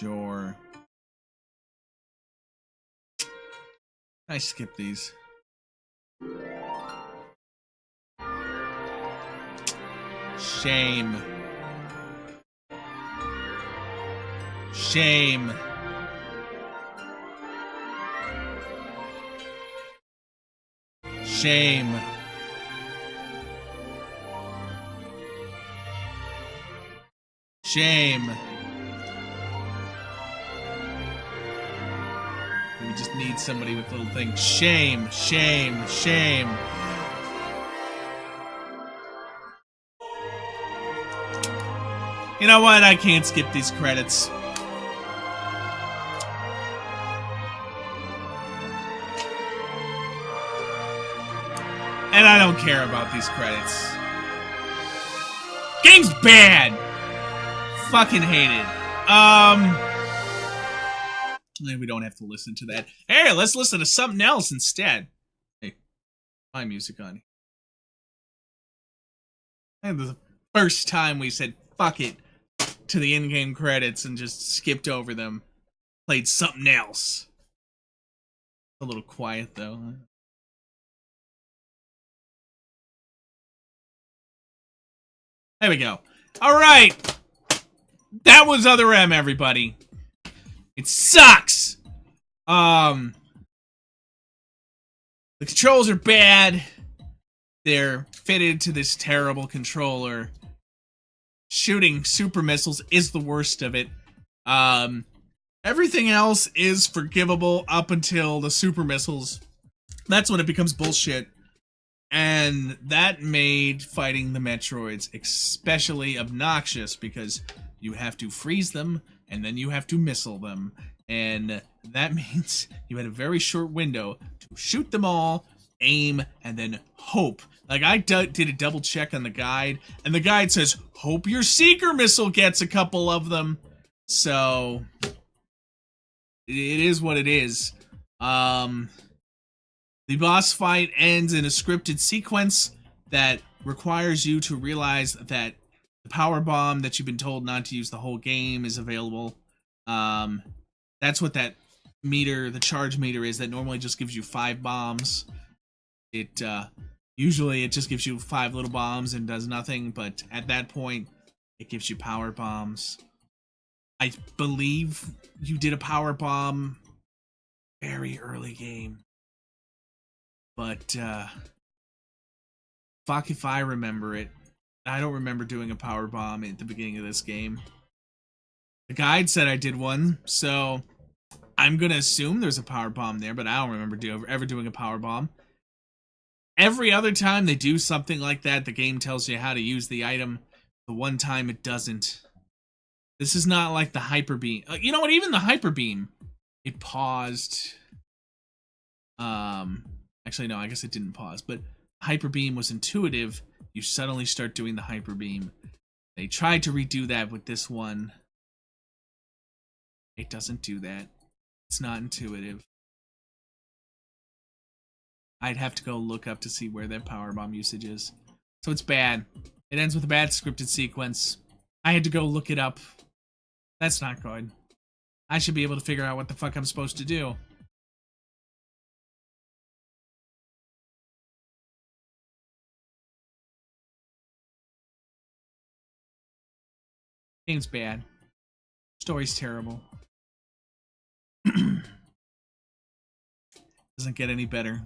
Sure. I skip these. Shame. Shame. Shame. Shame. We just need somebody with little things. Shame, shame, shame. You know what? I can't skip these credits. And I don't care about these credits. Game's bad! Fucking hate it. We don't have to listen to that. Hey, let's listen to something else instead. Hey, my music on. And the first time we said fuck it to the in-game credits and just skipped over them. Played something else. A little quiet though. There we go. Alright! That was Other M, everybody. It sucks! The controls are bad. They're fitted to this terrible controller. Shooting super missiles is the worst of it. Everything else is forgivable up until the super missiles. That's when it becomes bullshit. And that made fighting the Metroids especially obnoxious because you have to freeze them and then you have to missile them. And that means you had a very short window to shoot them all, aim, and then hope. Like, I did a double check on the guide, and the guide says, hope your Seeker missile gets a couple of them. So, it is what it is. The boss fight ends in a scripted sequence that requires you to realize that the power bomb that you've been told not to use the whole game is available. That's what that meter, the charge meter is, that normally just gives you 5 bombs. Usually it just gives you 5 little bombs and does nothing, but at that point, it gives you power bombs. I believe you did a power bomb very early game. But, fuck if I remember it. I don't remember doing a power bomb at the beginning of this game. The guide said I did one, so I'm gonna assume there's a power bomb there, but I don't remember ever doing a power bomb. Every other time they do something like that, the game tells you how to use the item. The one time it doesn't. This is not like the Hyper Beam. You know what? Even the Hyper Beam, it paused. Actually, no, I guess it didn't pause, but Hyper Beam was intuitive. You suddenly start doing the Hyper Beam. They tried to redo that with this one. It doesn't do that. It's not intuitive. I'd have to go look up to see where that power bomb usage is. So it's bad. It ends with a bad scripted sequence. I had to go look it up. That's not good. I should be able to figure out what the fuck I'm supposed to do. Game's bad. Story's terrible. Doesn't get any better.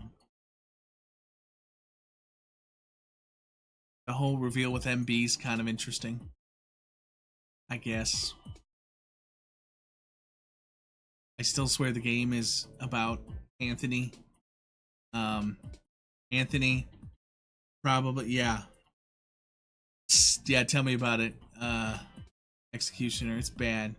The whole reveal with MB's kind of interesting, I guess. I still swear the game is about Anthony. Anthony, probably, yeah. Yeah, tell me about it. Executioner, it's bad.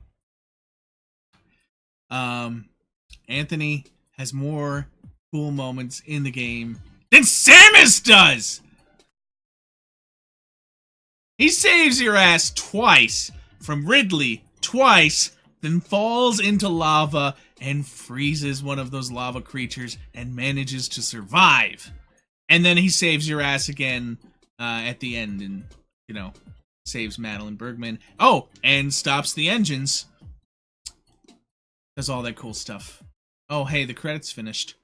Anthony has more cool moments in the game than Samus does! He saves your ass twice from Ridley, twice, then falls into lava and freezes one of those lava creatures and manages to survive. And then he saves your ass again at the end and, you know, saves Madeline Bergman. Oh, and stops the engines. Does all that cool stuff. Oh, hey, the credits finished.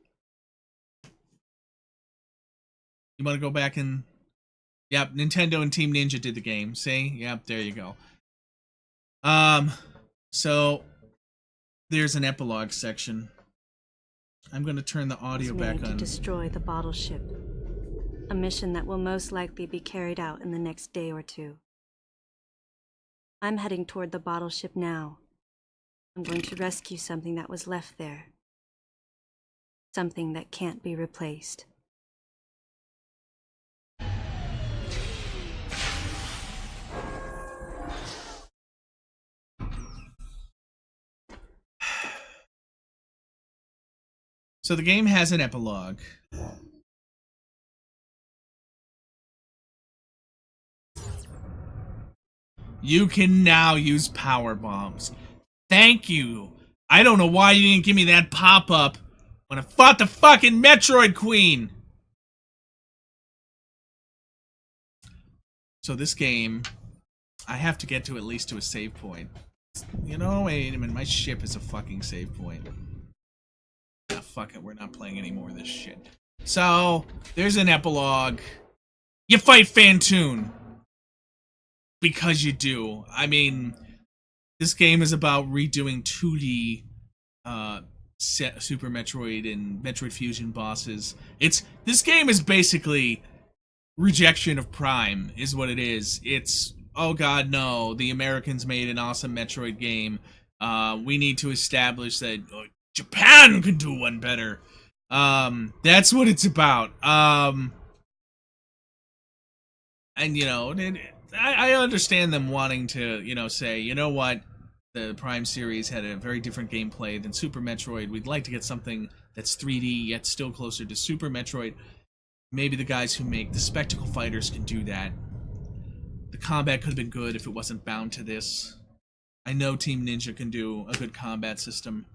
You want to go back and... Yep, Nintendo and Team Ninja did the game. See? Yep, there you go. So there's an epilogue section. I'm going to turn the audio back on. To destroy the bottle ship. A mission that will most likely be carried out in the next day or two. I'm heading toward the bottle ship now. I'm going to rescue something that was left there. Something that can't be replaced. So the game has an epilogue. You can now use power bombs. Thank you. I don't know why you didn't give me that pop-up when I fought the fucking Metroid Queen. So this game, I have to get to at least to a save point. You know, wait a minute, my ship is a fucking save point. Ah, fuck it, we're not playing any more of this shit. So, there's an epilogue. You fight Phantoon. Because you do. I mean, this game is about redoing 2D Super Metroid and Metroid Fusion bosses. This game is basically rejection of Prime, is what it is. It's, oh god, no, the Americans made an awesome Metroid game. We need to establish that Japan can do one better. That's what it's about. And, you know, I understand them wanting to, you know, say, you know what, the Prime series had a very different gameplay than Super Metroid. We'd like to get something that's 3D, yet still closer to Super Metroid. Maybe the guys who make the Spectacle Fighters can do that. The combat could have been good if it wasn't bound to this. I know Team Ninja can do a good combat system.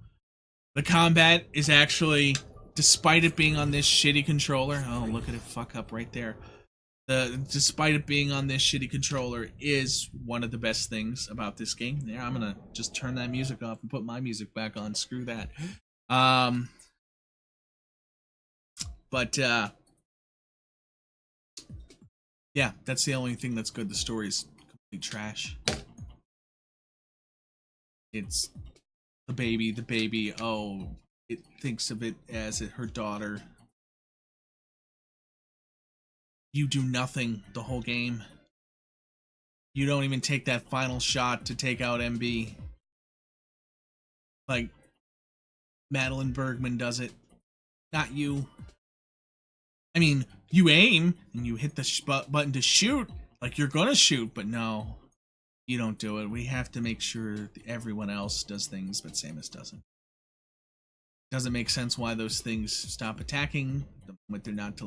The combat is actually, despite it being on this shitty controller, oh, look at it fuck up right there. Despite it being on this shitty controller, is one of the best things about this game. Yeah, I'm gonna just turn that music off and put my music back on. Screw that. Yeah, that's the only thing that's good. The story's complete trash. It's the baby, oh, it thinks of it as her daughter. You do nothing the whole game. You don't even take that final shot to take out MB. Like, Madeline Bergman does it. Not you. I mean, you aim, and you hit the button to shoot, like you're gonna shoot, but no. You don't do it. We have to make sure everyone else does things, but Samus doesn't. Doesn't make sense why those things stop attacking the moment they're not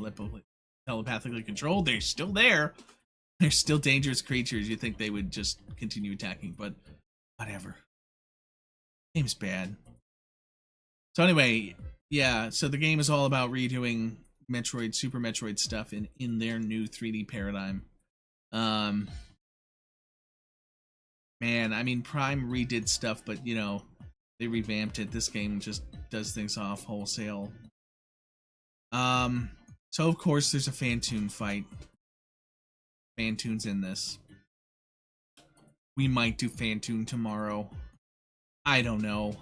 telepathically controlled. They're still there. They're still dangerous creatures. You think they would just continue attacking, but whatever. Game's bad. So anyway, yeah, so the game is all about redoing Metroid, Super Metroid stuff in their new 3D paradigm. Man, I mean, Prime redid stuff, but, you know, they revamped it. This game just does things off wholesale. So, of course, there's a Phantoon fight. Phantoon's in this. We might do Phantoon tomorrow. I don't know.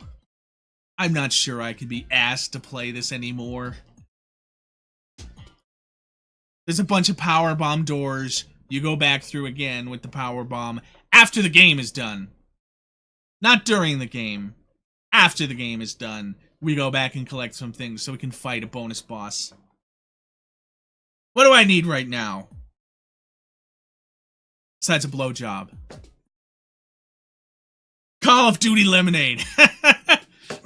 I'm not sure I could be asked to play this anymore. There's a bunch of power bomb doors. You go back through again with the power bomb after the game is done. Not during the game. After the game is done, we go back and collect some things so we can fight a bonus boss. What do I need right now? Besides a blowjob. Call of Duty Lemonade.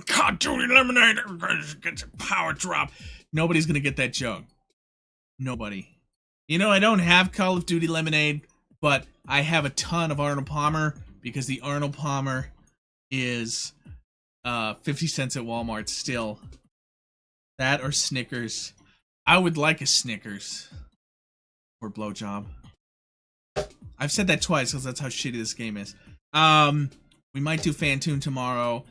Call of Duty Lemonade. Everybody gets a power drop. Nobody's gonna get that joke. Nobody. You know, I don't have Call of Duty Lemonade, but I have a ton of Arnold Palmer because the Arnold Palmer is 50 cents at Walmart still. That or Snickers. I would like a Snickers. Or blowjob. I've said that twice because that's how shitty this game is. We might do Phantoon tomorrow.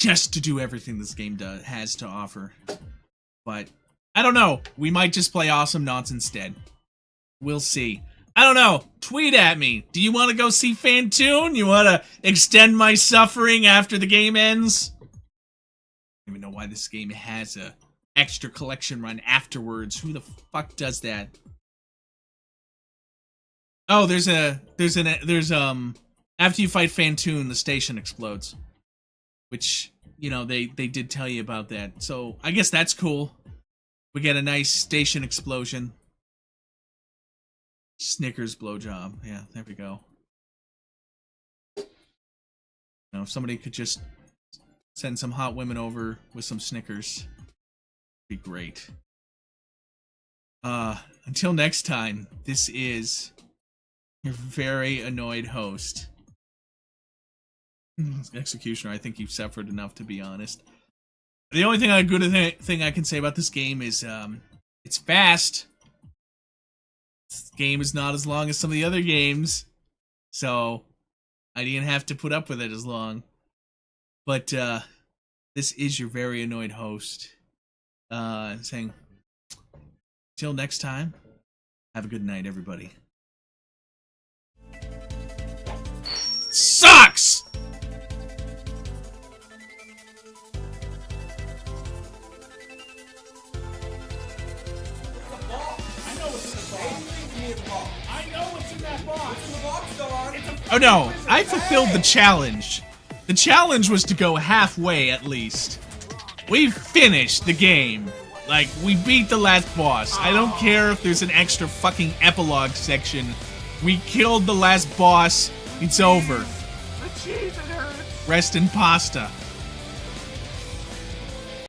just to do everything this game has to offer. But I don't know. We might just play Awesome Knots instead. We'll see. I don't know. Tweet at me. Do you want to go see Fantoon? You want to extend my suffering after the game ends? I don't even know why this game has a extra collection run afterwards. Who the fuck does that? Oh, there's after you fight Fantoon, the station explodes. Which, you know, they did tell you about that. So, I guess that's cool. We get a nice station explosion. Snickers blowjob. Yeah, there we go. You know, if somebody could just send some hot women over with some Snickers, it'd be great. Until next time, this is your very annoyed host. Executioner, I think you've suffered enough, to be honest. The only good thing I can say about this game is, it's fast. This game is not as long as some of the other games, so I didn't have to put up with it as long. But, this is your very annoyed host, saying, till next time, have a good night, everybody. Sucks! Oh no, I fulfilled the challenge. The challenge was to go halfway at least. We finished the game. Like, we beat the last boss. I don't care if there's an extra fucking epilogue section. We killed the last boss. It's over. Rest in pasta.